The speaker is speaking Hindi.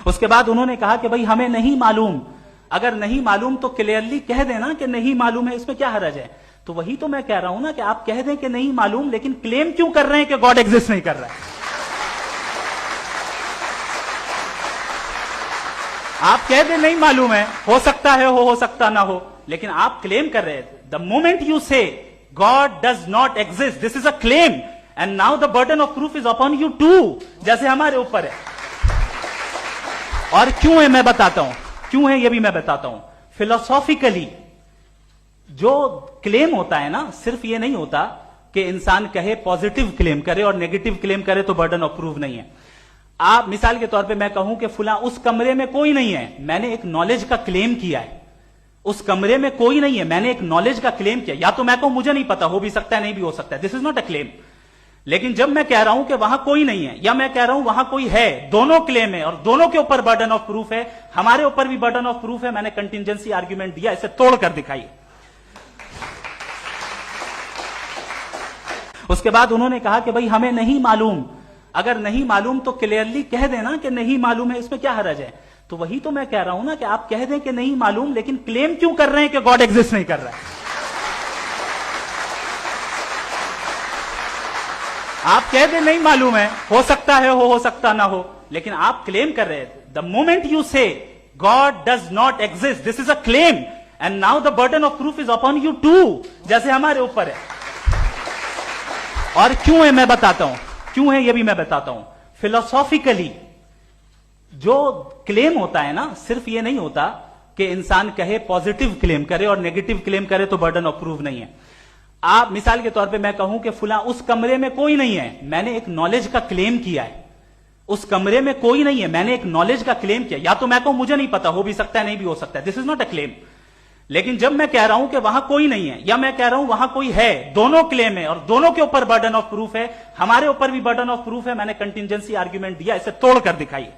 उसके बाद उन्होंने कहा कि भाई हमें नहीं मालूम, अगर नहीं मालूम तो क्लियरली कह देना कि नहीं मालूम है, इसमें क्या हर्ज है। तो वही तो मैं कह रहा हूं ना कि आप कह दें कि नहीं मालूम, लेकिन क्लेम क्यों कर रहे हैं कि गॉड एग्जिस्ट नहीं कर रहा है। आप कह दें नहीं मालूम है, हो सकता है हो सकता ना हो, लेकिन आप क्लेम कर रहे हैं। The moment you say God does not exist, this is a claim and now the burden of proof is upon you too, जैसे हमारे ऊपर है। और क्यों है मैं बताता हूं, क्यों है ये भी मैं बताता हूं। फिलोसॉफिकली जो क्लेम होता है ना, सिर्फ ये नहीं होता कि इंसान कहे पॉजिटिव क्लेम करे और नेगेटिव क्लेम करे तो बर्डन ऑफ प्रूफ नहीं है। आप मिसाल के तौर पे मैं कहूं कि फुला उस कमरे में कोई नहीं है, मैंने एक नॉलेज का क्लेम किया है। उस कमरे में कोई नहीं है, मैंने एक नॉलेज का क्लेम किया। या तो मैं कहूं मुझे नहीं पता, हो भी सकता है नहीं भी हो सकता है, this is not a claim. लेकिन जब मैं कह रहा हूं कि वहां कोई नहीं है या मैं कह रहा हूं वहां कोई है, दोनों क्लेम है और दोनों के ऊपर बर्डन ऑफ प्रूफ है। हमारे ऊपर भी बर्डन ऑफ प्रूफ है, मैंने कंटिजेंसी आर्ग्यूमेंट दिया, इसे तोड़कर दिखाइए। उसके बाद उन्होंने कहा कि भाई हमें नहीं मालूम, अगर नहीं मालूम तो क्लियरली कह देना कि नहीं मालूम है, इसमें क्या हर्ज है। तो वही तो मैं कह रहा हूं ना कि आप कह दें कि नहीं मालूम, लेकिन क्लेम क्यों कर रहे हैं कि गॉड एग्जिस्ट नहीं कर रहा है। आप कह दें नहीं मालूम है, हो सकता है हो सकता ना हो, लेकिन आप क्लेम कर रहे हैं। The moment you say God does not exist, this is a claim and now the burden of proof is upon you too, जैसे हमारे ऊपर है। और क्यों है मैं बताता हूं, क्यों है ये भी मैं बताता हूं। फिलोसॉफिकली जो क्लेम होता है ना, सिर्फ ये नहीं होता कि इंसान कहे पॉजिटिव क्लेम करे और नेगेटिव क्लेम करे तो बर्डन ऑफ प्रूफ नहीं है। आप मिसाल के तौर पे मैं कहूं कि फुला उस कमरे में कोई नहीं है, मैंने एक नॉलेज का क्लेम किया है। उस कमरे में कोई नहीं है, मैंने एक नॉलेज का क्लेम किया। या तो मैं कहूं मुझे नहीं पता, हो भी सकता है नहीं भी हो सकता है, this is not a claim. लेकिन जब मैं कह रहा हूं कि वहां कोई नहीं है या मैं कह रहा हूं वहां कोई है, दोनों क्लेम है और दोनों के ऊपर बर्डन ऑफ प्रूफ है। हमारे ऊपर भी बर्डन ऑफ प्रूफ है, मैंने कंटिजेंसी आर्ग्यूमेंट दिया, इसे तोड़कर दिखाइए।